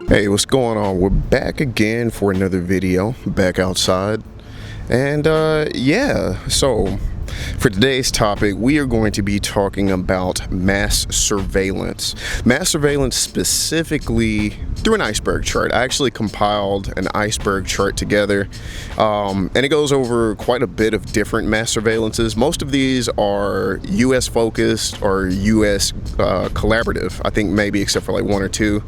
Hey, what's going on? We're back again for another video, back outside. And yeah, so for today's topic, we are going to be talking about mass surveillance. Mass surveillance specifically through an iceberg chart. I actually compiled an iceberg chart together, and it goes over quite a bit of different mass surveillances. Most of these are US focused or US collaborative, I think maybe except for like one or two.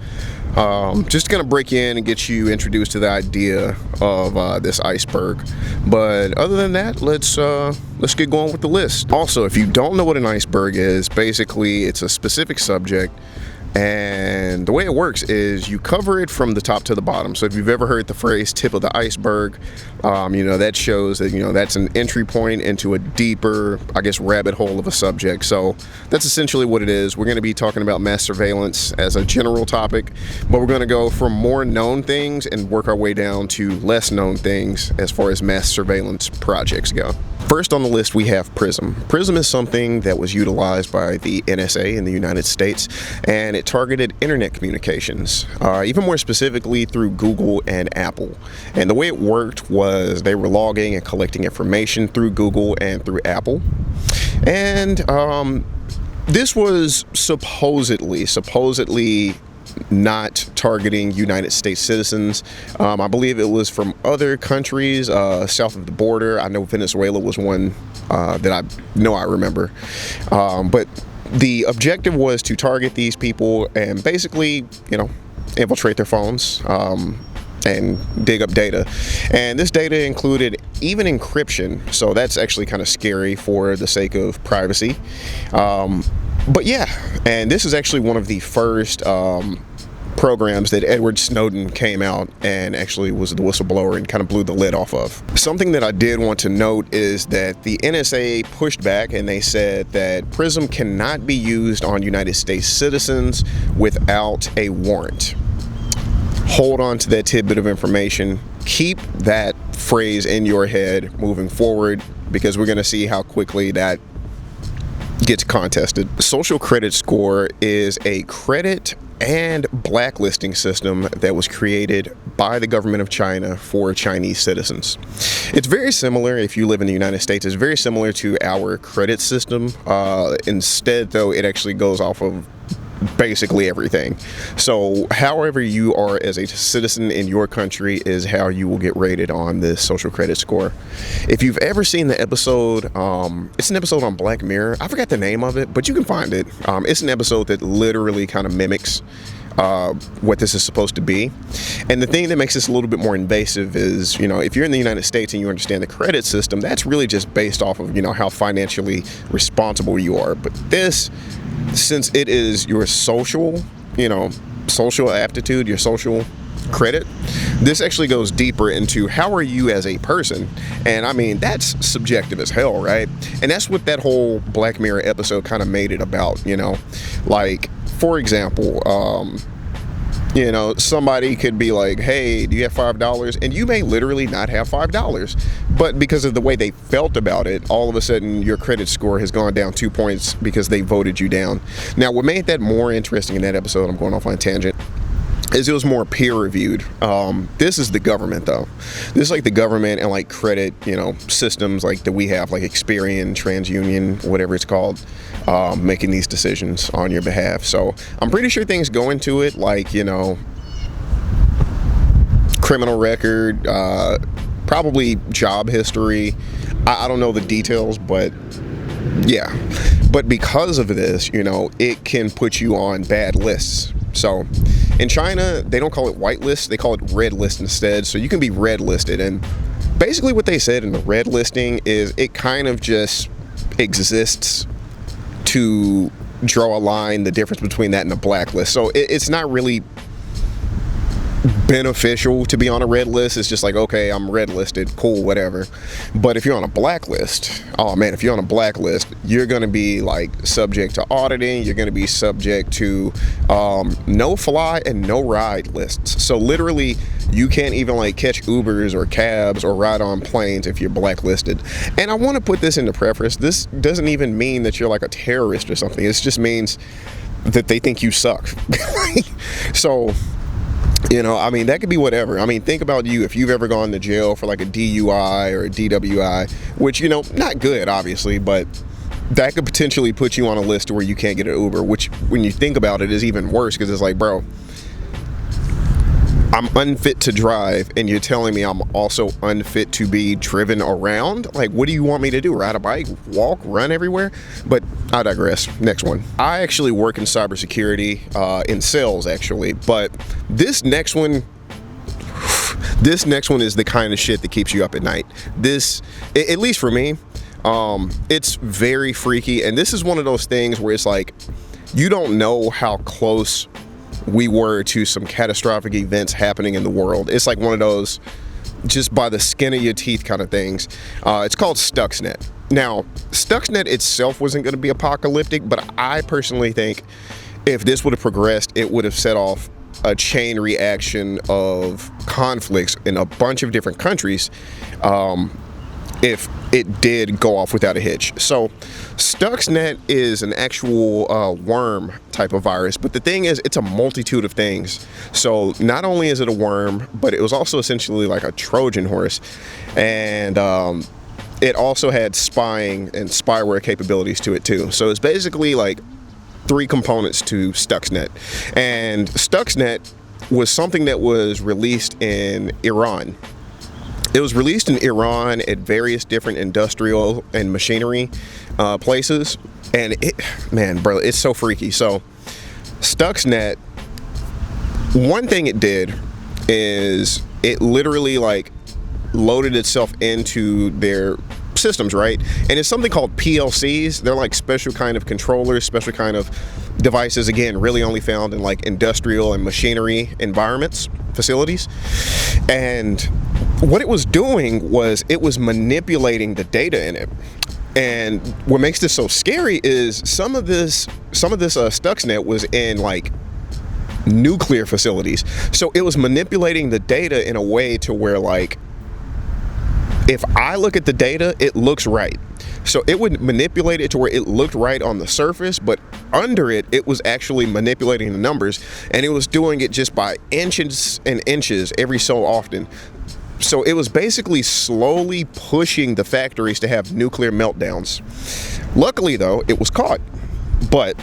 Just gonna break in and get you introduced to the idea of this iceberg. But other than that, let's get going with the list. Also, if you don't know what an iceberg is, basically it's a specific subject, and the way it works is you cover it from the top to the bottom. So if you've ever heard the phrase tip of the iceberg, that shows that, that's an entry point into a deeper, I guess, rabbit hole of a subject. So that's essentially what it is. We're going to be talking about mass surveillance as a general topic, but we're going to go from more known things and work our way down to less known things as far as mass surveillance projects go. First on the list, we have PRISM. PRISM is something that was utilized by the NSA in the United States, and it targeted internet communications, even more specifically through Google and Apple. And the way it worked was they were logging and collecting information through Google and through Apple. And this was supposedly not targeting United States citizens. I believe it was from other countries south of the border. I know Venezuela was one that I remember. But the objective was to target these people and basically, infiltrate their phones and dig up data. And this data included even encryption. So that's actually kind of scary for the sake of privacy. But yeah, and this is actually one of the first programs that Edward Snowden came out and actually was the whistleblower and kind of blew the lid off of. Something that I did want to note is that the NSA pushed back and they said that PRISM cannot be used on United States citizens without a warrant. Hold on to that tidbit of information. Keep that phrase in your head moving forward, because we're going to see how quickly that gets contested. Social credit score is a credit and blacklisting system that was created by the government of China for Chinese citizens. It's very similar, if you live in the United States, it's very similar to our credit system. Instead, though, it actually goes off of basically everything. So however you are as a citizen in your country is how you will get rated on this social credit score. If you've ever seen the episode, it's an episode on Black Mirror. I forgot the name of it, but you can find it. It's an episode that literally kind of mimics what this is supposed to be. And the thing that makes this a little bit more invasive is, if you're in the United States and you understand the credit system, that's really just based off of, how financially responsible you are. But this, since it is your social aptitude, your social credit, this actually goes deeper into how are you as a person. And I mean, that's subjective as hell, right? And that's what that whole Black Mirror episode kind of made it about, like, for example, somebody could be like, hey, do you have $5? And you may literally not have $5, but because of the way they felt about it, all of a sudden your credit score has gone down 2 points because they voted you down. Now, what made that more interesting in that episode, I'm going off on a tangent, is it was more peer reviewed. This is the government, though. This is like the government and like credit, systems like that we have, like Experian, TransUnion, whatever it's called, making these decisions on your behalf. So I'm pretty sure things go into it like, criminal record, probably job history. I don't know the details, but yeah. But because of this, it can put you on bad lists. So in China, they don't call it white list, they call it red list instead. So you can be red listed. And basically what they said in the red listing is it kind of just exists to draw a line, the difference between that and a blacklist. So it's not really beneficial to be on a red list. It's just like, okay, I'm red listed, cool, whatever. But if you're on a blacklist, oh man, if you're on a blacklist, you're going to be like subject to auditing. You're going to be subject to no fly and no ride lists. So literally you can't even like catch Ubers or cabs or ride on planes if you're blacklisted. And I want to put this into preface. This doesn't even mean that you're like a terrorist or something. It just means that they think you suck. So I mean, that could be whatever. I mean, think about you if you've ever gone to jail for like a DUI or a DWI, which, not good, obviously, but that could potentially put you on a list where you can't get an Uber, which when you think about it is even worse because it's like, bro, I'm unfit to drive and you're telling me I'm also unfit to be driven around? Like, what do you want me to do? Ride a bike, walk, run everywhere? But I digress. Next one. I actually work in cybersecurity, in sales actually, but this next one is the kind of shit that keeps you up at night. This, at least for me, it's very freaky, and this is one of those things where it's like, you don't know how close we were to some catastrophic events happening in the world. It's like one of those just by the skin of your teeth kind of things. It's called Stuxnet. Now, Stuxnet itself wasn't going to be apocalyptic, but I personally think if this would have progressed, it would have set off a chain reaction of conflicts in a bunch of different countries, if it did go off without a hitch. So Stuxnet is an actual worm type of virus, but the thing is, it's a multitude of things. So not only is it a worm, but it was also essentially like a Trojan horse, and it also had spying and spyware capabilities to it too. So it's basically like 3 components to Stuxnet. And Stuxnet was something that was released in Iran. It was released in Iran at various different industrial and machinery places, and man, bro, it's so freaky. So Stuxnet, one thing it did is it literally like loaded itself into their systems, right? And it's something called PLCs. They're like special kind of controllers, special kind of devices, again, really only found in like industrial and machinery environments, facilities. And what it was doing was it was manipulating the data in it. And what makes this so scary is some of this Stuxnet was in like nuclear facilities. So it was manipulating the data in a way to where, like, if I look at the data, it looks right. So it would manipulate it to where it looked right on the surface, but under it, it was actually manipulating the numbers, and it was doing it just by inches and inches every so often. So it was basically slowly pushing the factories to have nuclear meltdowns. Luckily, though, it was caught. But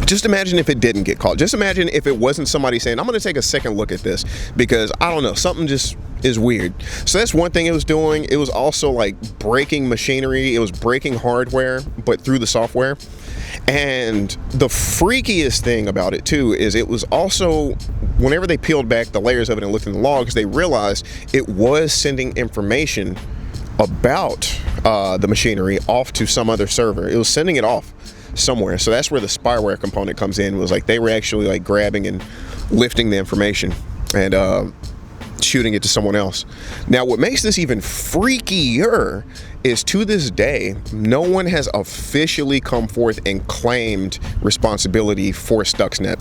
just imagine if it didn't get caught. Just imagine if it wasn't somebody saying, I'm going to take a second look at this because I don't know, something just is weird. So that's one thing it was doing. It was also like breaking machinery. It was breaking hardware, but through the software. And the freakiest thing about it too is it was also, whenever they peeled back the layers of it and looked in the logs, they realized it was sending information about the machinery off to some other server. It was sending it off somewhere. So that's where the spyware component comes in. It was like they were actually like grabbing and lifting the information and shooting it to someone else. Now, what makes this even freakier is to this day, no one has officially come forth and claimed responsibility for Stuxnet.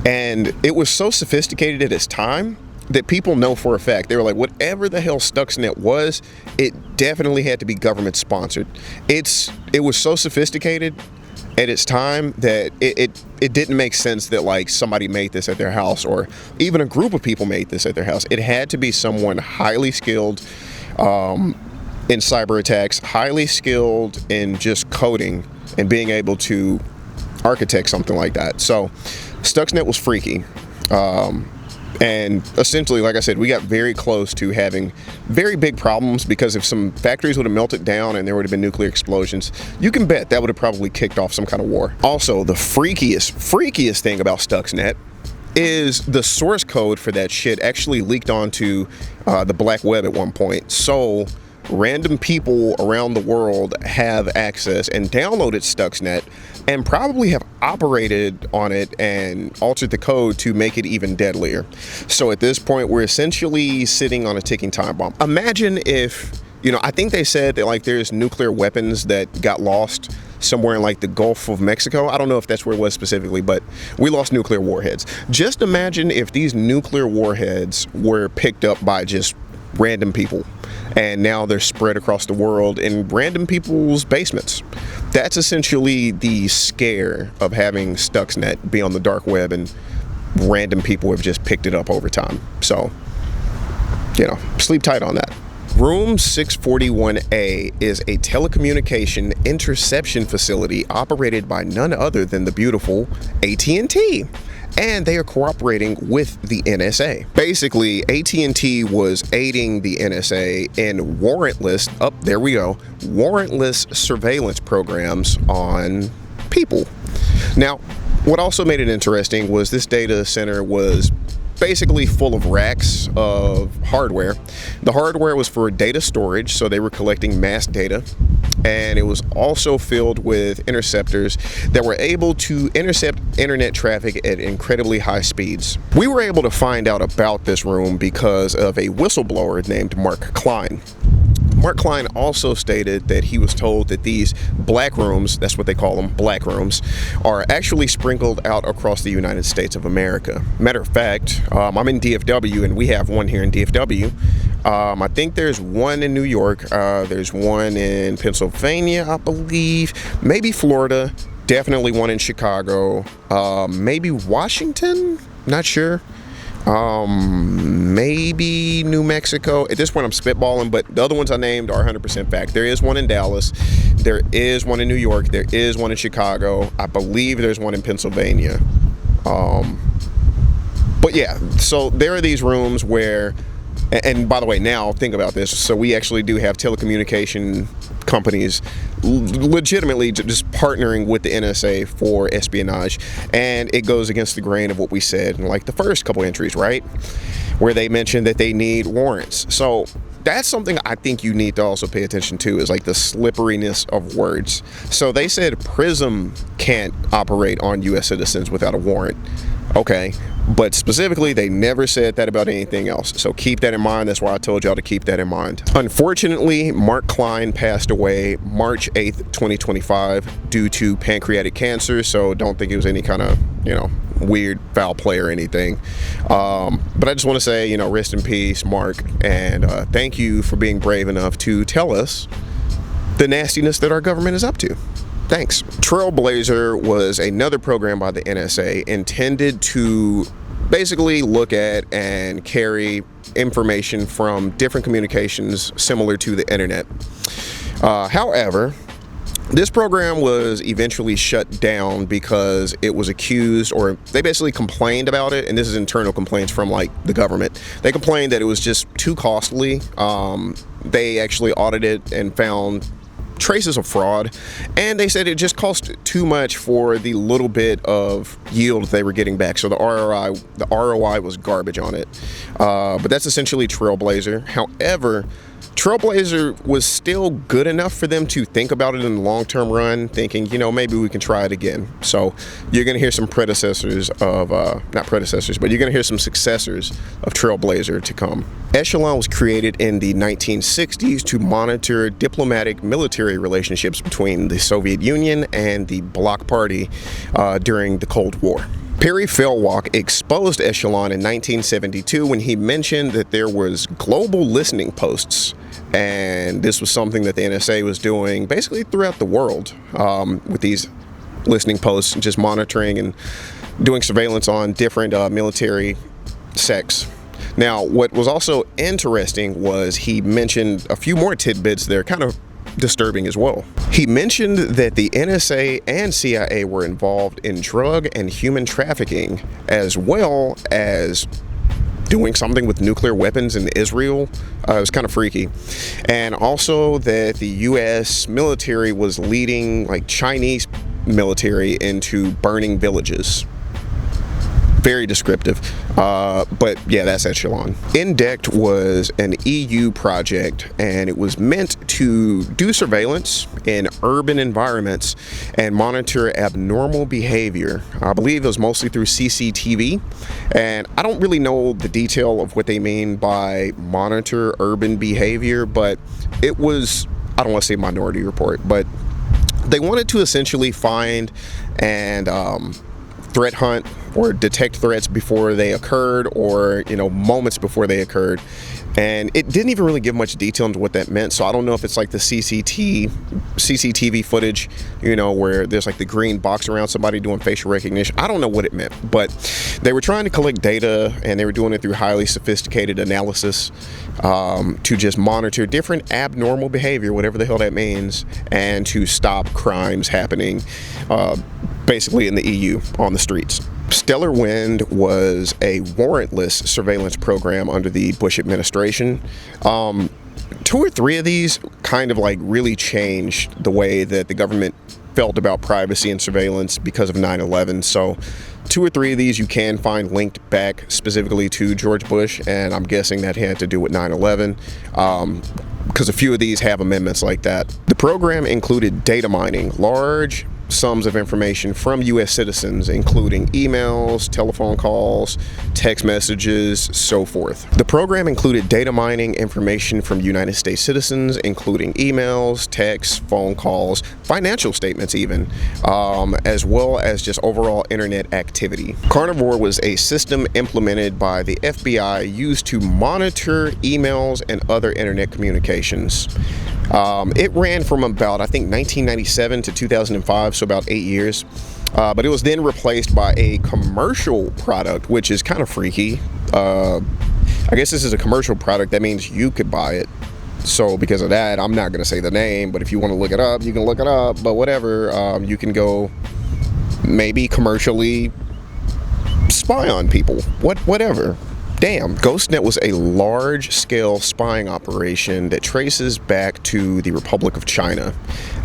And it was so sophisticated at its time that people know for a fact. They were like, whatever the hell Stuxnet was, it definitely had to be government sponsored. It was so sophisticated at its time that it didn't make sense that like somebody made this at their house or even a group of people made this at their house. It had to be someone highly skilled in cyber attacks, highly skilled in just coding and being able to architect something like that. So Stuxnet was freaky. And essentially, like I said, we got very close to having very big problems because if some factories would have melted down and there would have been nuclear explosions, you can bet that would have probably kicked off some kind of war. Also, the freakiest thing about Stuxnet is the source code for that shit actually leaked onto the black web at one point. So random people around the world have access and downloaded Stuxnet and probably have operated on it and altered the code to make it even deadlier. So at this point, we're essentially sitting on a ticking time bomb. Imagine if, I think they said that like there's nuclear weapons that got lost somewhere in like the Gulf of Mexico. I don't know if that's where it was specifically, but we lost nuclear warheads. Just imagine if these nuclear warheads were picked up by just random people and now they're spread across the world in random people's basements. That's essentially the scare of having Stuxnet be on the dark web and random people have just picked it up over time. So, sleep tight on that. Room 641A is a telecommunication interception facility operated by none other than the beautiful AT&T. And they are cooperating with the NSA. Basically, AT&T was aiding the NSA in warrantless surveillance programs on people. Now, what also made it interesting was this data center was basically full of racks of hardware. The hardware was for data storage, so they were collecting mass data, and it was also filled with interceptors that were able to intercept internet traffic at incredibly high speeds. We were able to find out about this room because of a whistleblower named Mark Klein. Mark Klein also stated that he was told that these black rooms, that's what they call them, black rooms, are actually sprinkled out across the United States of America. Matter of fact, I'm in DFW, and we have one here in DFW. I think there's one in New York, there's one in Pennsylvania, I believe, maybe Florida, definitely one in Chicago, maybe Washington, not sure. Maybe New Mexico. At this point I'm spitballing, but the other ones I named are 100% fact. There is one in Dallas, there is one in New York, there is one in Chicago, I believe there's one in Pennsylvania. But yeah, so there are these rooms where, and by the way, now think about this, so we actually do have telecommunication companies legitimately just partnering with the NSA for espionage, and it goes against the grain of what we said in like the first couple entries, right, where they mentioned that they need warrants. So that's something I think you need to also pay attention to, is like the slipperiness of words. So they said PRISM can't operate on US citizens without a warrant. Okay, but specifically they never said that about anything else, so keep that in mind. That's why I told y'all to keep that in mind. Unfortunately, Mark Klein passed away March 8th, 2025 due to pancreatic cancer, so don't think it was any kind of weird foul play or anything. But I just want to say, rest in peace, Mark, and thank you for being brave enough to tell us the nastiness that our government is up to. Thanks. Trailblazer was another program by the NSA intended to basically look at and carry information from different communications similar to the internet. However, this program was eventually shut down because it was accused, or they basically complained about it, and this is internal complaints from like the government. They complained that it was just too costly. They actually audited and found traces of fraud, and they said it just cost too much for the little bit of yield they were getting back. So the ROI was garbage on it. But that's essentially Trailblazer. However, Trailblazer was still good enough for them to think about it in the long-term run, thinking, maybe we can try it again. So you're going to hear some predecessors of, not predecessors, but you're going to hear some successors of Trailblazer to come. Echelon was created in the 1960s to monitor diplomatic military relationships between the Soviet Union and the Bloc Party during the Cold War. Perry Felwalk exposed Echelon in 1972 when he mentioned that there was global listening posts, and this was something that the NSA was doing basically throughout the world with these listening posts, just monitoring and doing surveillance on different military sects. Now, what was also interesting was he mentioned a few more tidbits that are kind of disturbing as well. He mentioned that the NSA and CIA were involved in drug and human trafficking, as well as doing something with nuclear weapons in Israel. It was kind of freaky. And also that the US military was leading like Chinese military into burning villages. Very descriptive, but yeah, that's Echelon. Indect was an EU project, and it was meant to do surveillance in urban environments and monitor abnormal behavior. I believe it was mostly through CCTV, and I don't really know the detail of what they mean by monitor urban behavior, but it was, I don't want to say Minority Report, but they wanted to essentially find and threat hunt or detect threats before they occurred, or moments before they occurred. And it didn't even really give much detail into what that meant. So I don't know if it's like the CCTV footage, where there's like the green box around somebody doing facial recognition. I don't know what it meant, but they were trying to collect data, and they were doing it through highly sophisticated analysis to just monitor different abnormal behavior, whatever the hell that means, and to stop crimes happening basically in the EU on the streets. Stellar Wind was a warrantless surveillance program under the Bush administration. 2 or 3 of these kind of like really changed the way that the government felt about privacy and surveillance because of 9/11. So 2 or 3 of these you can find linked back specifically to George Bush, and I'm guessing that had to do with 9/11. Because a few of these have amendments like that. The program included data mining, large sums of information from U.S. citizens, including emails, telephone calls, text messages, so forth. The program included data mining information from United States citizens, including emails, texts, phone calls, financial statements even, as well as just overall internet activity. Carnivore was a system implemented by the FBI used to monitor emails and other internet communications. It ran from about, I think, 1997 to 2005, so about 8 years. But it was then replaced by a commercial product, which is kind of freaky. I guess this is a commercial product. That means you could buy it. So because of that, I'm not going to say the name, but if you want to look it up, you can look it up. But whatever, you can go maybe commercially spy on people. Whatever. Damn. GhostNet was a large-scale spying operation that traces back to the Republic of China.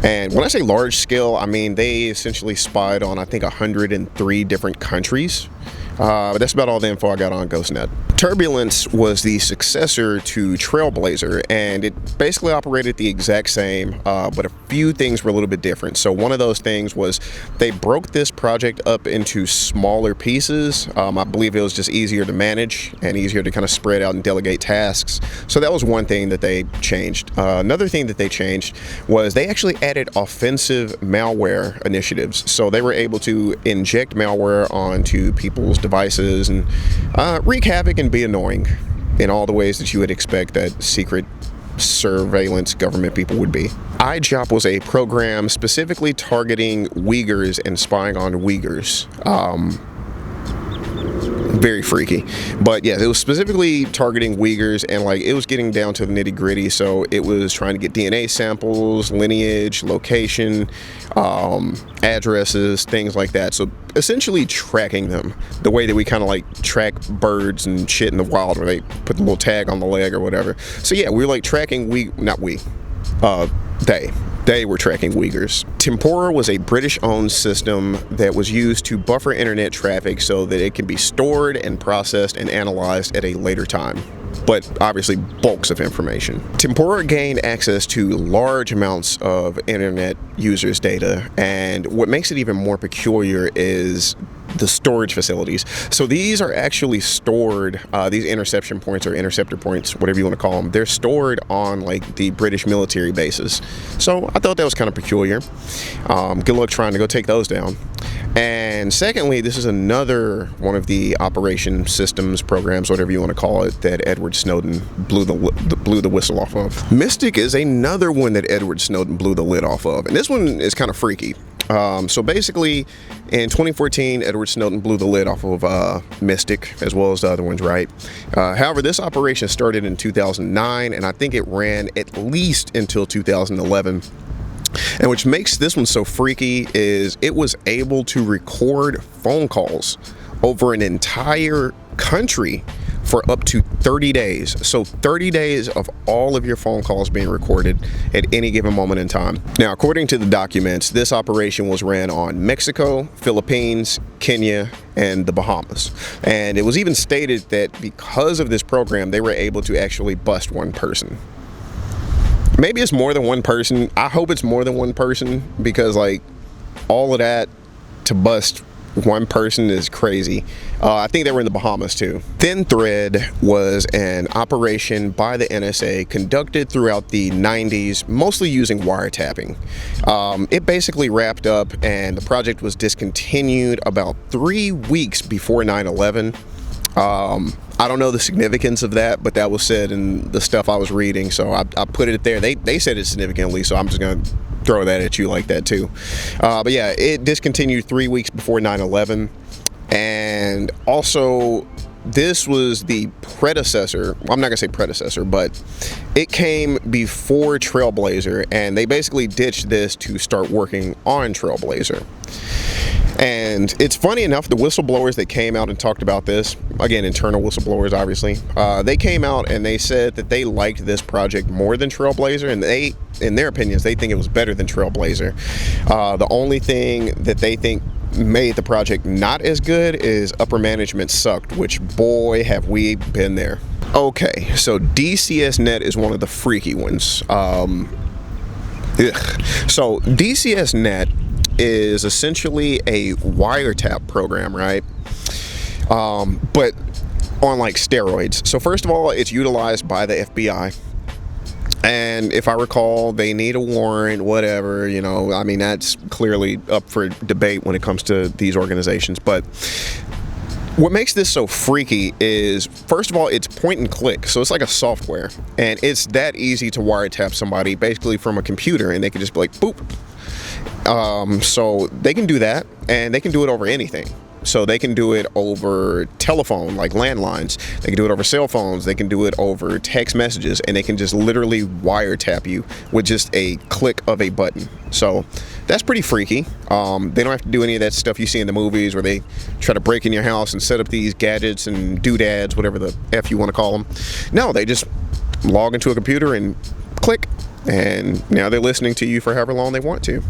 And when I say large-scale, I mean they essentially spied on, I think, 103 different countries. But that's about all the info I got on GhostNet. Turbulence was the successor to Trailblazer, and it basically operated the exact same, but a few things were a little bit different. So one of those things was they broke this project up into smaller pieces. I believe it was just easier to manage and easier to kind of spread out and delegate tasks. So that was one thing that they changed. Another thing that they changed was they actually added offensive malware initiatives. So they were able to inject malware onto people's devices and wreak havoc and be annoying in all the ways that you would expect that secret surveillance government people would be. iJop was a program specifically targeting Uyghurs and spying on Uyghurs. Very freaky, but yeah, it was specifically targeting Uyghurs, and like it was getting down to the nitty gritty. So it was trying to get DNA samples, lineage, location, addresses, things like that. So essentially tracking them the way that we kind of like track birds and shit in the wild, where they put the little tag on the leg or whatever. So yeah, we were like tracking they were tracking Uyghurs. Tempora was a British-owned system that was used to buffer internet traffic so that it can be stored and processed and analyzed at a later time, but obviously bulks of information. Tempora gained access to large amounts of internet users' data, and what makes it even more peculiar is the storage facilities. So these are actually stored, these interception points or interceptor points, whatever you want to call them, they're stored on like the British military bases. So I thought that was kind of peculiar. Good luck trying to go take those down. And secondly, this is another one of the operation systems, programs, whatever you want to call it, that Edward Snowden blew the whistle off of. Mystic is another one that Edward Snowden blew the lid off of, and this one is kind of freaky. So basically, in 2014, Edward Snowden blew the lid off of Mystic, as well as the other ones, right? However, this operation started in 2009, and I think it ran at least until 2011. And which makes this one so freaky is it was able to record phone calls over an entire country for up to 30 days. So 30 days of all of your phone calls being recorded at any given moment in time. Now, according to the documents, this operation was ran on Mexico, Philippines, Kenya, and the Bahamas. And it was even stated that because of this program, they were able to actually bust one person. Maybe it's more than one person. I hope it's more than one person, because like all of that to bust one person is crazy. I think they were in the Bahamas too. Thin Thread was an operation by the NSA conducted throughout the 90s, mostly using wiretapping. It basically wrapped up and the project was discontinued about 3 weeks before 9/11. I don't know the significance of that, but that was said in the stuff I was reading, so I put it there. They said it significantly, so I'm just going to throw that at you like that too. But yeah, it discontinued 3 weeks before 9/11. And also, this was the predecessor. Well, I'm not going to say predecessor, but it came before Trailblazer, and they basically ditched this to start working on Trailblazer. And it's funny enough, the whistleblowers that came out and talked about this, again, internal whistleblowers, obviously, they came out and they said that they liked this project more than Trailblazer, and they, in their opinions, they think it was better than Trailblazer. The only thing that they think made the project not as good is upper management sucked, which, boy, have we been there. Okay, so DCSNet is one of the freaky ones. So DCSNet is essentially a wiretap program, right? But on like steroids. So first of all, it's utilized by the FBI. And if I recall, they need a warrant, whatever, you know, I mean, that's clearly up for debate when it comes to these organizations. But what makes this so freaky is, first of all, it's point and click. So it's like a software, and it's that easy to wiretap somebody basically from a computer, and they can just be like, boop. So they can do that, and they can do it over anything. So they can do it over telephone, like landlines. They can do it over cell phones. They can do it over text messages, and they can just literally wiretap you with just a click of a button. So that's pretty freaky. They don't have to do any of that stuff you see in the movies where they try to break in your house and set up these gadgets and doodads, whatever the F you want to call them. No, they just log into a computer and click, and now they're listening to you for however long they want to.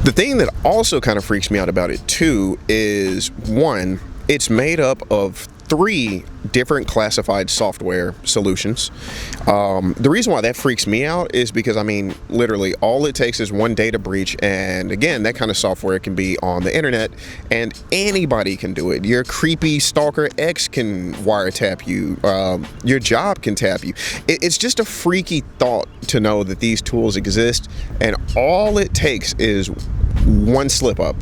The thing that also kind of freaks me out about it too is, one, it's made up of 3 different classified software solutions. The reason why that freaks me out is because, I mean, literally all it takes is one data breach, and again, that kind of software can be on the internet and anybody can do it. Your creepy stalker ex can wiretap you. Your job can tap you. It's just a freaky thought to know that these tools exist, and all it takes is one slip up,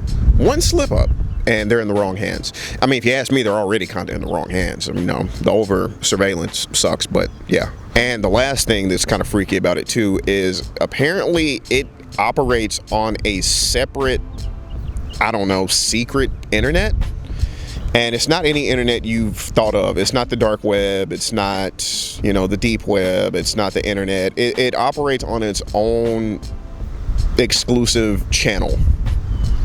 and they're in the wrong hands. I mean, if you ask me, they're already kind of in the wrong hands. I mean, no, the over surveillance sucks, but yeah. And the last thing that's kind of freaky about it too is apparently it operates on a separate, I don't know, secret internet. And it's not any internet you've thought of. It's not the dark web. It's not, you know, the deep web. It's not the internet. It operates on its own exclusive channel,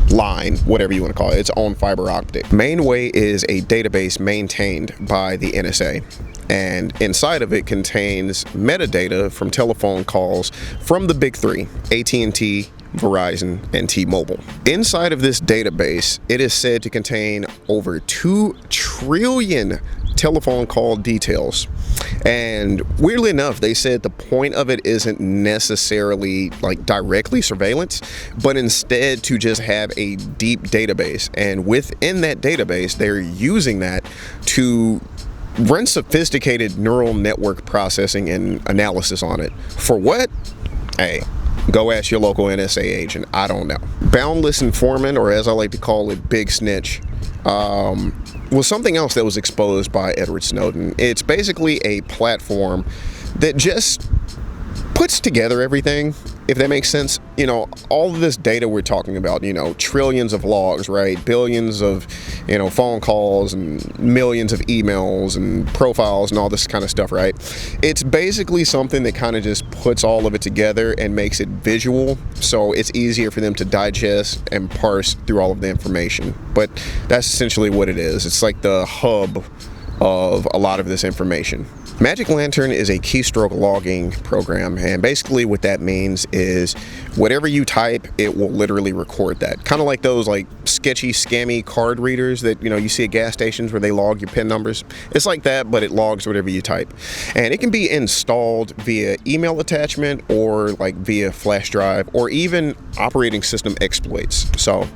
line, whatever you want to call it, its own fiber optic. Mainway is a database maintained by the NSA, and inside of it contains metadata from telephone calls from the big 3, AT&T, Verizon, and T-Mobile. Inside of this database, it is said to contain over 2 trillion telephone call details. And weirdly enough, they said the point of it isn't necessarily like directly surveillance, but instead to just have a deep database. And within that database, they're using that to run sophisticated neural network processing and analysis on it. For what? Hey, go ask your local NSA agent. I don't know. Boundless Informant, or as I like to call it, Big Snitch, was something else that was exposed by Edward Snowden. It's basically a platform that just puts together everything, if that makes sense. You know, all of this data we're talking about, you know, trillions of logs, right? Billions of, you know, phone calls and millions of emails and profiles and all this kind of stuff, right? It's basically something that kind of just puts all of it together and makes it visual, so it's easier for them to digest and parse through all of the information. But that's essentially what it is. It's like the hub of a lot of this information. Magic Lantern is a keystroke logging program, and basically what that means is whatever you type, it will literally record that. Kind of like those like sketchy, scammy card readers that you see at gas stations where they log your PIN numbers. It's like that, but it logs whatever you type. And it can be installed via email attachment or like via flash drive or even operating system exploits. So,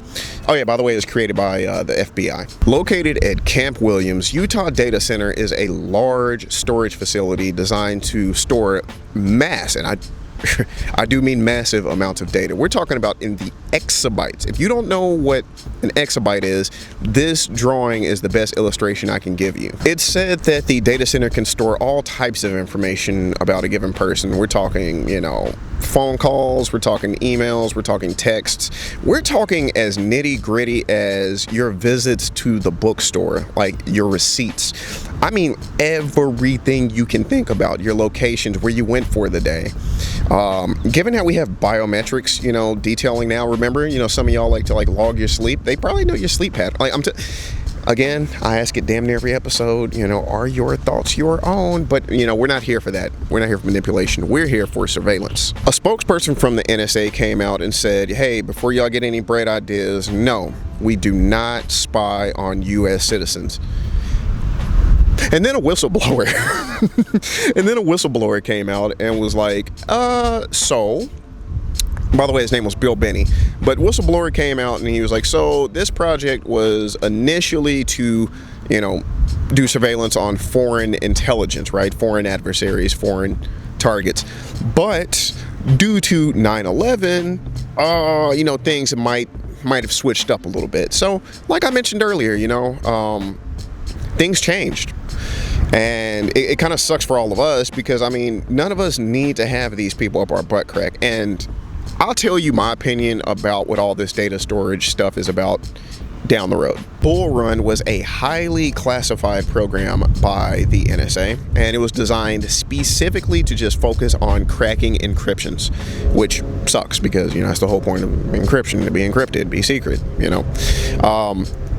oh yeah, by the way, it was created by the FBI. Located at Camp Williams, Utah Data Center is a large storage facility designed to store mass, and I do mean massive amounts of data. We're talking about in the exabytes. If you don't know what an exabyte is, this drawing is the best illustration I can give you. It's said that the data center can store all types of information about a given person. We're talking, phone calls, we're talking emails, we're talking texts. We're talking as nitty gritty as your visits to the bookstore, like your receipts. I mean, everything you can think about, your locations, where you went for the day. Given how we have biometrics, detailing now, remember, some of y'all like to log your sleep. They probably know your sleep pattern. Again, I ask it damn near every episode, are your thoughts your own? But, we're not here for that. We're not here for manipulation. We're here for surveillance. A spokesperson from the NSA came out and said, hey, before y'all get any bright ideas, no, we do not spy on U.S. citizens. And then a whistleblower, came out and was like, so, by the way, his name was Bill Benny, but whistleblower came out and he was like, so this project was initially to, do surveillance on foreign intelligence, right? Foreign adversaries, foreign targets. But due to 9/11, things might have switched up a little bit. So, like I mentioned earlier, things changed. And it kind of sucks for all of us because, none of us need to have these people up our butt crack. And I'll tell you my opinion about what all this data storage stuff is about down the road. Bull Run was a highly classified program by the NSA, and it was designed specifically to just focus on cracking encryptions, which sucks because, that's the whole point of encryption, to be encrypted, be secret,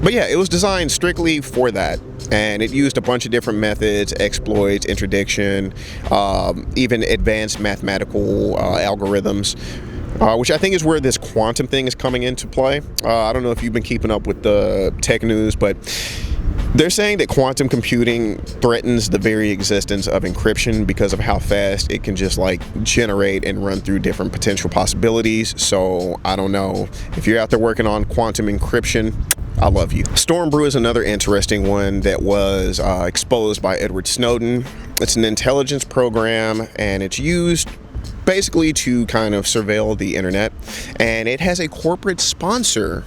But yeah, it was designed strictly for that. And it used a bunch of different methods, exploits, interdiction, even advanced mathematical algorithms, which I think is where this quantum thing is coming into play. I don't know if you've been keeping up with the tech news, but they're saying that quantum computing threatens the very existence of encryption because of how fast it can just generate and run through different potential possibilities. So I don't know if you're out there working on quantum encryption. I love you. Storm Brew is another interesting one that was exposed by Edward Snowden. It's an intelligence program, and it's used basically to kind of surveil the internet, and it has a corporate sponsor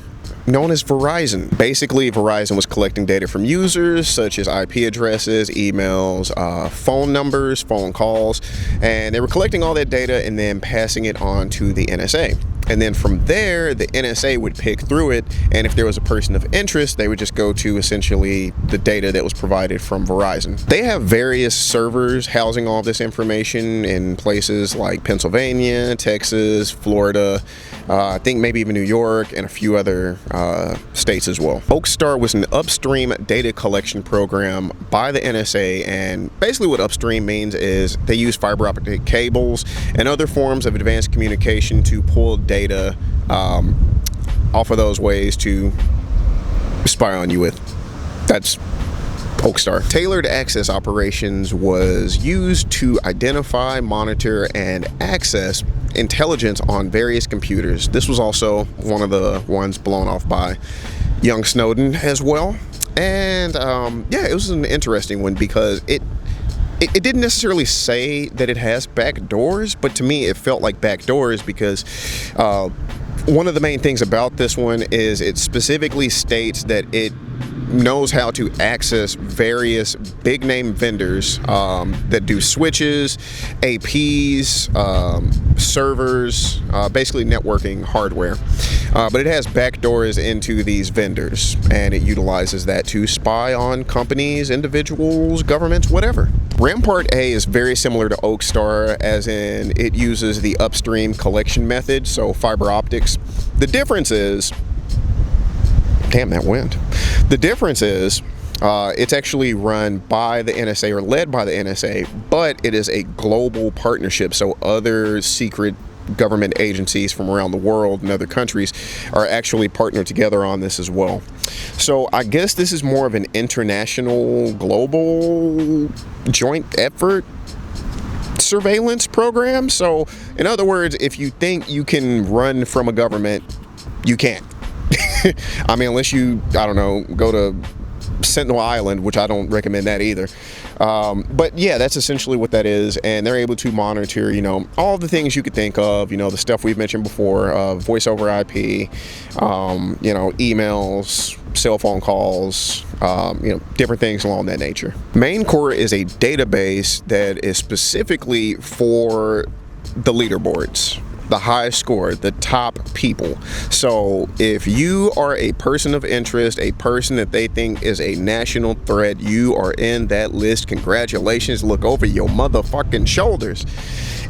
known as Verizon. Basically, Verizon was collecting data from users such as IP addresses, emails, phone numbers, phone calls, and they were collecting all that data and then passing it on to the NSA. And then from there, the NSA would pick through it, and if there was a person of interest, they would just go to essentially the data that was provided from Verizon. They have various servers housing all this information in places like Pennsylvania, Texas, Florida, I think maybe even New York, and a few other states as well. Oakstar was an upstream data collection program by the NSA, and basically what upstream means is they use fiber optic cables and other forms of advanced communication to pull data off of those ways to spy on you with. That's Oakstar. Tailored access operations was used to identify, monitor, and access intelligence on various computers. This was also one of the ones blown off by young Snowden as well. And yeah, it was an interesting one because it didn't necessarily say that it has back doors, but to me it felt like back doors because one of the main things about this one is it specifically states that it knows how to access various big name vendors that do switches, APs, servers, basically networking hardware. But it has backdoors into these vendors, and it utilizes that to spy on companies, individuals, governments, whatever. Rampart A is very similar to Oakstar, as in it uses the upstream collection method, so fiber optics. The difference is, damn that wind. The difference is It's actually run by the NSA or led by the NSA, but it is a global partnership. So other secret government agencies from around the world and other countries are actually partnered together on this as well. So I guess this is more of an international, global joint effort surveillance program. So in other words, if you think you can run from a government, you can't. I mean, unless you, I don't know, go to Sentinel Island, which I don't recommend that either. But yeah, that's essentially what that is. And they're able to monitor, you know, all the things you could think of, you know, the stuff we've mentioned before, voice over IP, you know, emails, cell phone calls, you know, different things along that nature. Main Core is a database that is specifically for the leaderboards, the high score, the top people. So if you are a person of interest, a person that they think is a national threat, you are in that list. Congratulations, look over your motherfucking shoulders.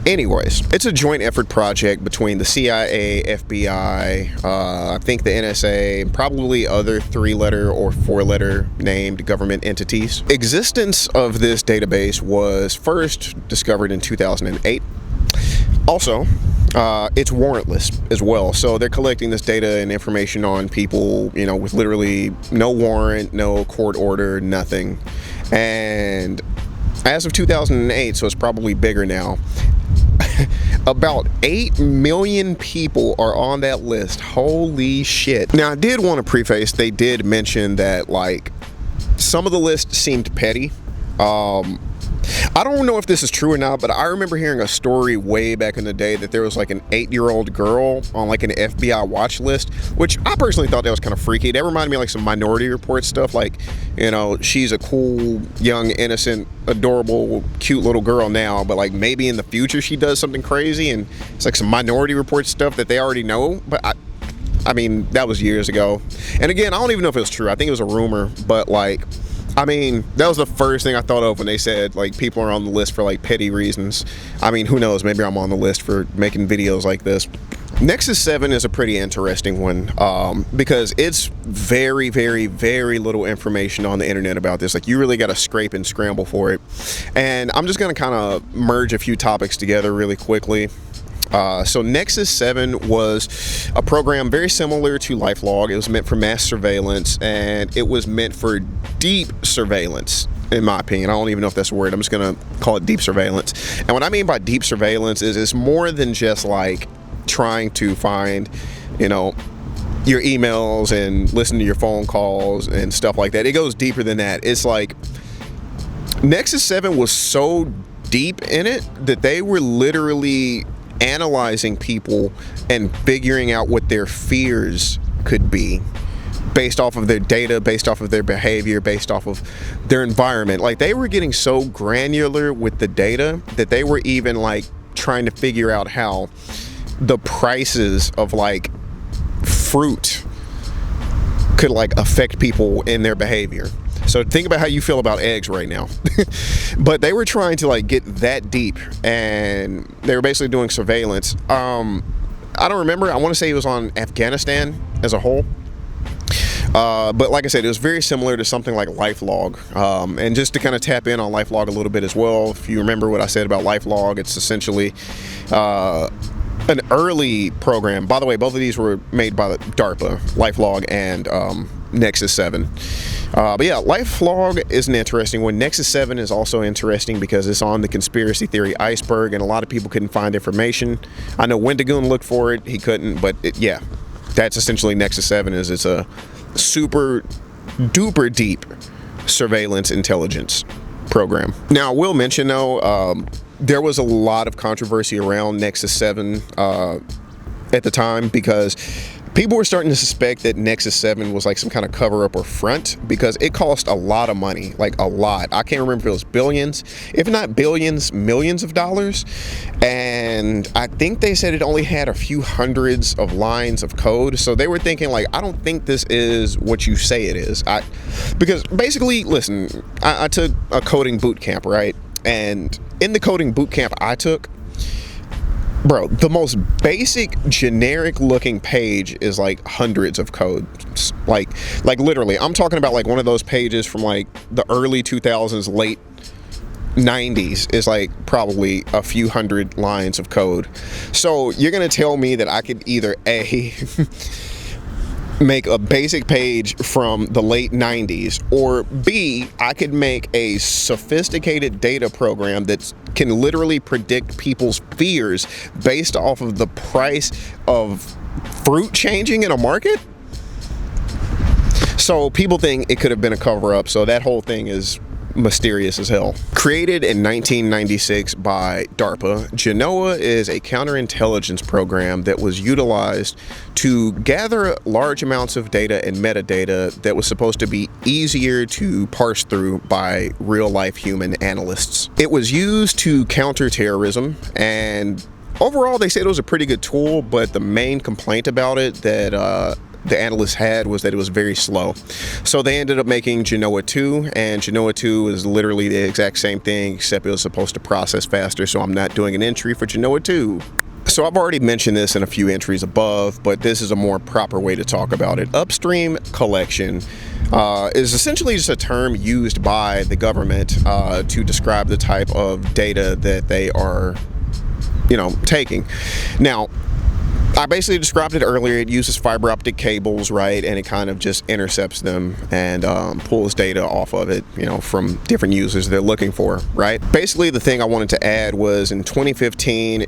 Anyways, it's a joint effort project between the CIA, FBI, I think the NSA, probably other 3-letter or 4-letter named government entities. Existence of this database was first discovered in 2008. Also, it's warrantless as well. So they're collecting this data and information on people, you know, with literally no warrant, no court order, nothing. And as of 2008, so it's probably bigger now, about 8 million people are on that list. Holy shit. Now, I did want to preface, they did mention that, like, some of the list seemed petty. I don't know if this is true or not, but I remember hearing a story way back in the day that there was like an 8-year-old girl on like an FBI watch list, which I personally thought that was kind of freaky. That reminded me of like some Minority Report stuff, like, you know, she's a cool, young, innocent, adorable, cute little girl now, but like maybe in the future she does something crazy, and it's like some Minority Report stuff that they already know. But I mean, that was years ago. And again, I don't even know if it was true. I think it was a rumor, but like, I mean, that was the first thing I thought of when they said, like, people are on the list for, like, petty reasons. I mean, who knows? Maybe I'm on the list for making videos like this. Nexus 7 is a pretty interesting one because it's very, very, very little information on the internet about this. Like, you really got to scrape and scramble for it. And I'm just going to kind of merge a few topics together really quickly. So Nexus 7 was a program very similar to LifeLog. It was meant for mass surveillance, and it was meant for deep surveillance, in my opinion. I don't even know if that's a word. I'm just going to call it deep surveillance. And what I mean by deep surveillance is it's more than just like trying to find, you know, your emails and listen to your phone calls and stuff like that. It goes deeper than that. It's like Nexus 7 was so deep in it that they were literally analyzing people and figuring out what their fears could be based off of their data, based off of their behavior, based off of their environment. Like, they were getting so granular with the data that they were even like trying to figure out how the prices of like fruit could like affect people in their behavior. So think about how you feel about eggs right now. But they were trying to like get that deep, and they were basically doing surveillance. I don't remember. I want to say it was on Afghanistan as a whole. But like I said, it was very similar to something like LifeLog. And just to kind of tap in on LifeLog a little bit as well, if you remember what I said about LifeLog, it's essentially an early program. By the way, both of these were made by the DARPA, LifeLog and Nexus 7. But yeah, LifeLog is an interesting one. Nexus 7 is also interesting because it's on the conspiracy theory Iceberg, and a lot of people couldn't find information. I know Wendigoon looked for it, he couldn't, but yeah, that's essentially Nexus 7. Is it's a super duper deep surveillance intelligence program. Now, I will mention though, there was a lot of controversy around Nexus 7 at the time because people were starting to suspect that Nexus 7 was like some kind of cover-up or front because it cost a lot of money, like a lot. I can't remember if it was billions, if not billions, millions of dollars. And I think they said it only had a few hundreds of lines of code. So they were thinking like, I don't think this is what you say it is. Because basically, listen, I took a coding boot camp, right? And in the coding boot camp I took, Bro, the most basic generic looking page is like hundreds of codes. Like literally, I'm talking about like one of those pages from like the early 2000s, late 90s is like probably a few hundred lines of code. So you're gonna tell me that I could either A, make a basic page from the late 90s, or B, I could make a sophisticated data program that can literally predict people's fears based off of the price of fruit changing in a market? So people think it could have been a cover-up, so that whole thing is mysterious as hell. Created in 1996 by DARPA, Genoa is a counterintelligence program that was utilized to gather large amounts of data and metadata that was supposed to be easier to parse through by real-life human analysts. It was used to counter terrorism, and overall they said it was a pretty good tool, but the main complaint about it that the analysts had was that it was very slow. So they ended up making Genoa 2, and Genoa 2 is literally the exact same thing, except it was supposed to process faster, so I'm not doing an entry for Genoa 2. So I've already mentioned this in a few entries above, but this is a more proper way to talk about it. Upstream collection is essentially just a term used by the government to describe the type of data that they are, taking. Now, I basically described it earlier. It uses fiber optic cables, right? And it kind of just intercepts them and pulls data off of it, from different users they're looking for, right? Basically, the thing I wanted to add was in 2015, I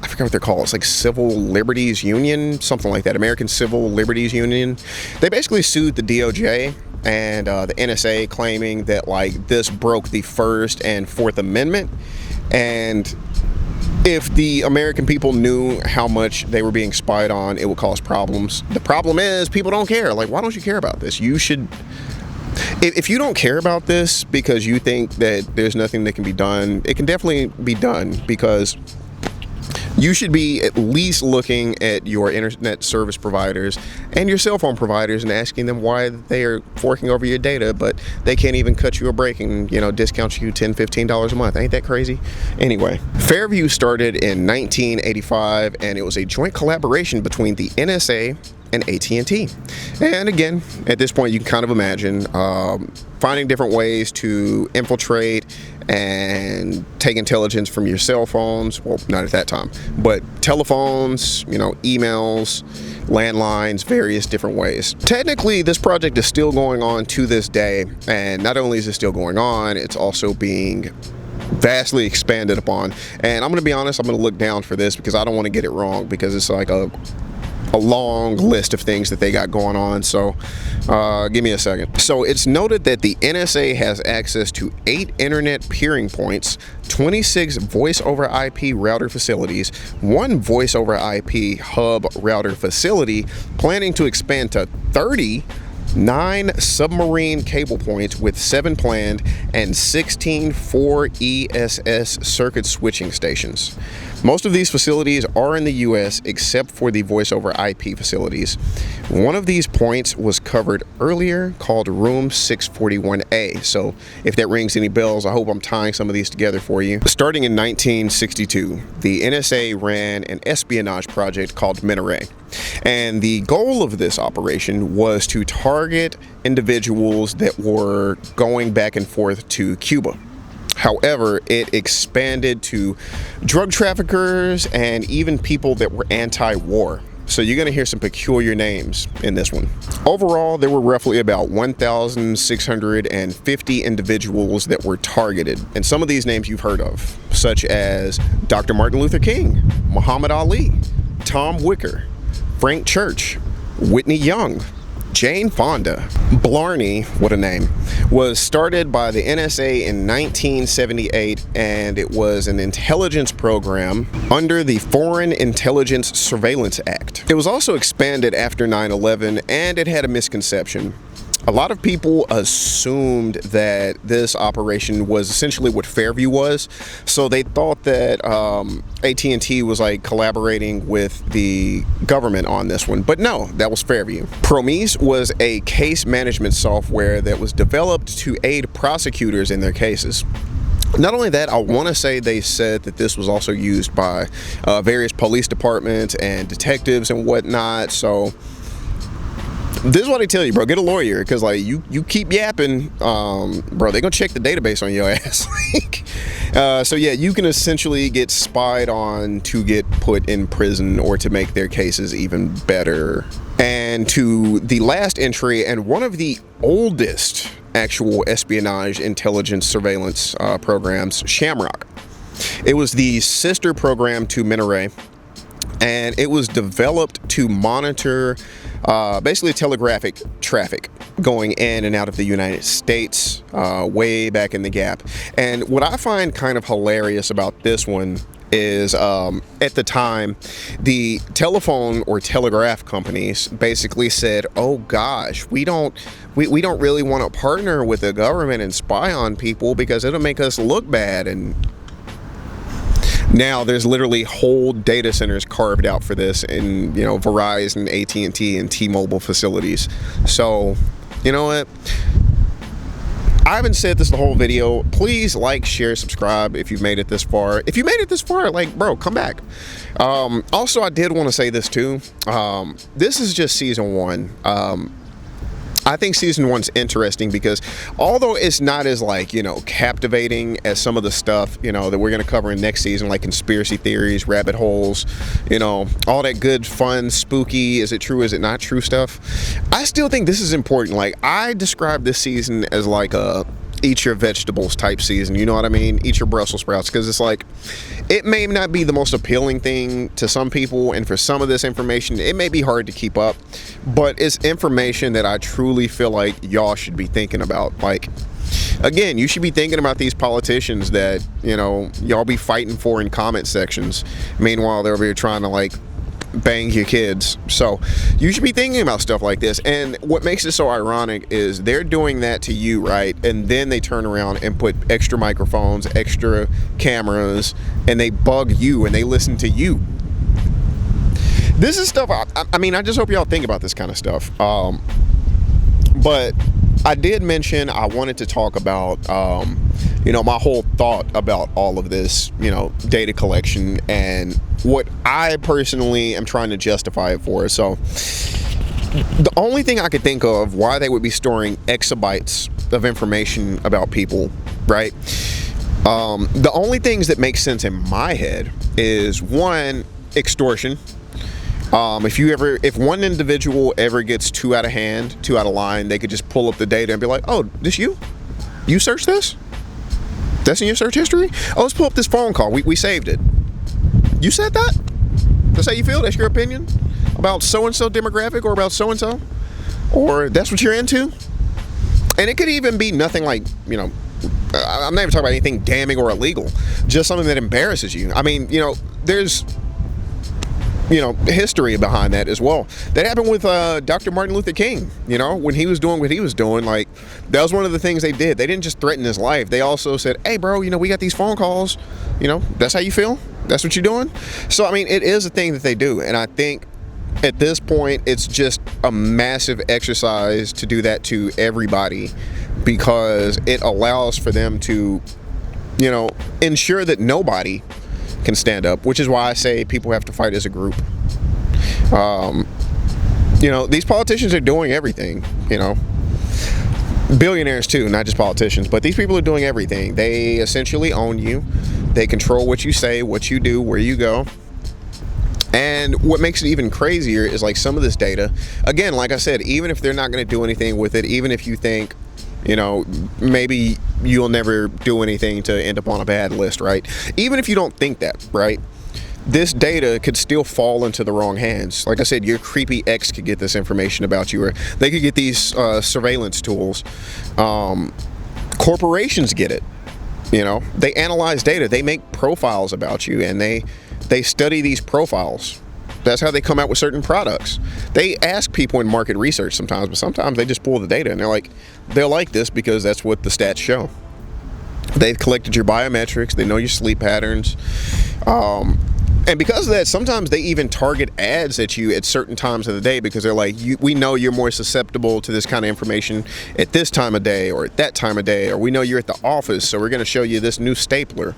forget what they're called. It's like Civil Liberties Union, something like that. American Civil Liberties Union. They basically sued the DOJ and the NSA, claiming that like this broke the First and Fourth Amendment. And if the American people knew how much they were being spied on, it would cause problems. The problem is people don't care. Like, why don't you care about this? You should. If you don't care about this because you think that there's nothing that can be done, it can definitely be done, because you should be at least looking at your internet service providers and your cell phone providers and asking them why they are forking over your data, but they can't even cut you a break and, discount you $10, $15 a month. Ain't that crazy? Anyway, Fairview started in 1985, and it was a joint collaboration between the NSA and AT&T. And again, at this point, you can kind of imagine finding different ways to infiltrate and take intelligence from your cell phones. Well, not at that time, but telephones, emails, landlines, various different ways. Technically, this project is still going on to this day, and not only is it still going on, it's also being vastly expanded upon. And I'm going to be honest, I'm going to look down for this because I don't want to get it wrong, because it's like a long list of things that they got going on. So give me a second. So it's noted that the NSA has access to 8 internet peering points, 26 voice over IP router facilities, 1 voice over IP hub router facility, planning to expand to 30, 9 submarine cable points with 7 planned, and 16 4ESS circuit switching stations. Most of these facilities are in the US except for the voice over IP facilities. One of these points was covered earlier, called Room 641A. So if that rings any bells, I hope I'm tying some of these together for you. Starting in 1962, the NSA ran an espionage project called Minaret. And the goal of this operation was to target individuals that were going back and forth to Cuba. However, it expanded to drug traffickers and even people that were anti-war. So you're going to hear some peculiar names in this one. Overall, there were roughly about 1,650 individuals that were targeted. And some of these names you've heard of, such as Dr. Martin Luther King, Muhammad Ali, Tom Wicker, Frank Church, Whitney Young, Jane Fonda. Blarney, what a name, was started by the NSA in 1978, and it was an intelligence program under the Foreign Intelligence Surveillance Act. It was also expanded after 9/11, and it had a misconception. A lot of people assumed that this operation was essentially what Fairview was, so they thought that AT&T was like collaborating with the government on this one, but no, that was Fairview. Promise was a case management software that was developed to aid prosecutors in their cases. Not only that, I want to say they said that this was also used by various police departments and detectives and whatnot. So this is what I tell you, bro. Get a lawyer, because like you keep yapping, bro, they're gonna check the database on your ass. So yeah, you can essentially get spied on to get put in prison or to make their cases even better. And to the last entry, and one of the oldest actual espionage intelligence surveillance programs, Shamrock. It was the sister program to Minaret, and it was developed to monitor basically telegraphic traffic going in and out of the United States way back in the gap. And what I find kind of hilarious about this one is at the time, the telephone or telegraph companies basically said, oh gosh, we don't really want to partner with the government and spy on people because it'll make us look bad. And now there's literally whole data centers carved out for this in, you know, Verizon, AT&T, and T-Mobile facilities. So, you know what? I haven't said this the whole video. Please like, share, subscribe if you've made it this far. If you made it this far, like, bro, come back. Also, I did want to say this too. This is just season 1. I think season 1's interesting because although it's not as, like, you know, captivating as some of the stuff, you know, that we're going to cover in next season, like conspiracy theories, rabbit holes, you know, all that good, fun, spooky, is it true, is it not true stuff, I still think this is important. Like, I describe this season as like a eat your vegetables type season, you know what I mean? Eat your Brussels sprouts, because it's like, it may not be the most appealing thing to some people, and for some of this information it may be hard to keep up, but it's information that I truly feel like y'all should be thinking about. Like, again, you should be thinking about these politicians that, you know, y'all be fighting for in comment sections, meanwhile they're over here trying to, like, bang your kids. So you should be thinking about stuff like this. And what makes it so ironic is they're doing that to you, right? And then they turn around and put extra microphones, extra cameras, and they bug you and they listen to you. This is stuff, I mean, I just hope y'all think about this kind of stuff. But I did mention I wanted to talk about, you know, my whole thought about all of this, you know, data collection and what I personally am trying to justify it for. So the only thing I could think of why they would be storing exabytes of information about people, right? The only things that make sense in my head is, one, extortion. If one individual ever gets too out of hand, too out of line, they could just pull up the data and be like, oh, this you? You searched this? That's in your search history? Oh, let's pull up this phone call. We saved it. You said that? That's how you feel? That's your opinion about so-and-so demographic or about so-and-so? Or that's what you're into? And it could even be nothing like, you know, I'm not even talking about anything damning or illegal. Just something that embarrasses you. I mean, you know, there's, you know, history behind that as well. That happened with Dr. Martin Luther King, you know, when he was doing what he was doing. Like, that was one of the things they did. They didn't just threaten his life. They also said, hey, bro, you know, we got these phone calls. You know, that's how you feel? That's what you're doing? So, I mean, it is a thing that they do. And I think at this point, it's just a massive exercise to do that to everybody, because it allows for them to, you know, ensure that nobody can stand up, which is why I say people have to fight as a group. You know, these politicians are doing everything, you know, billionaires too, not just politicians, but these people are doing everything. They essentially own you. They control what you say, what you do, where you go. And what makes it even crazier is, like, some of this data, again, like I said, even if they're not going to do anything with it, even if you think, you know, maybe you'll never do anything to end up on a bad list, right? Even if you don't think that, right? This data could still fall into the wrong hands. Like I said, your creepy ex could get this information about you, or they could get these surveillance tools. Corporations get it. You know, they analyze data, they make profiles about you, and they study these profiles. That's how they come out with certain products. They ask people in market research sometimes, but sometimes they just pull the data and they're like, they'll like this because that's what the stats show. They've collected your biometrics, they know your sleep patterns. And because of that, sometimes they even target ads at you at certain times of the day, because they're like, we know you're more susceptible to this kind of information at this time of day or at that time of day, or we know you're at the office, so we're going to show you this new stapler.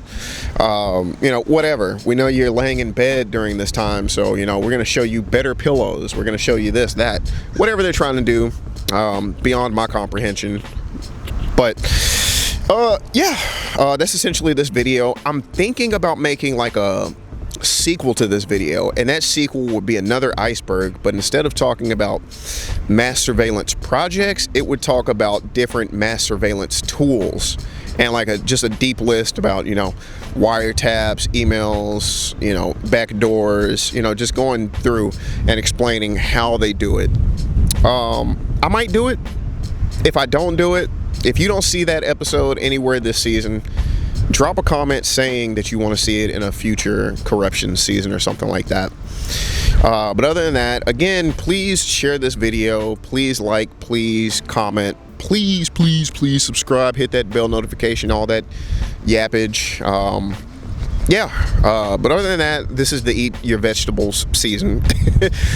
You know, whatever. We know you're laying in bed during this time, so, you know, we're going to show you better pillows. We're going to show you this, that, whatever they're trying to do, beyond my comprehension. But yeah, that's essentially this video. I'm thinking about making like a sequel to this video, and that sequel would be another Iceberg, but instead of talking about mass surveillance projects, it would talk about different mass surveillance tools, and like just a deep list about, you know, wiretaps, emails, you know, backdoors, you know, just going through and explaining how they do it. I might do it. If I don't do it, if you don't see that episode anywhere this season, drop a comment saying that you want to see it in a future corruption season or something like that. But other than that, again, please share this video. Please like, please comment, please subscribe, hit that bell notification, all that yappage. Yeah, but other than that, this is the eat your vegetables season.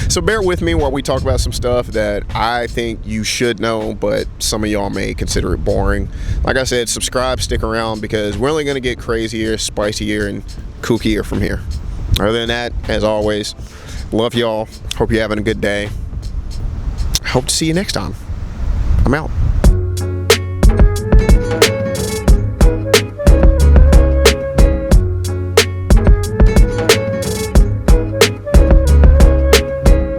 So bear with me while we talk about some stuff that I think you should know, but some of y'all may consider it boring. Like I said, subscribe, stick around, because we're only going to get crazier, spicier, and kookier from here. Other than that, as always, love y'all. Hope you're having a good day. Hope to see you next time. I'm out.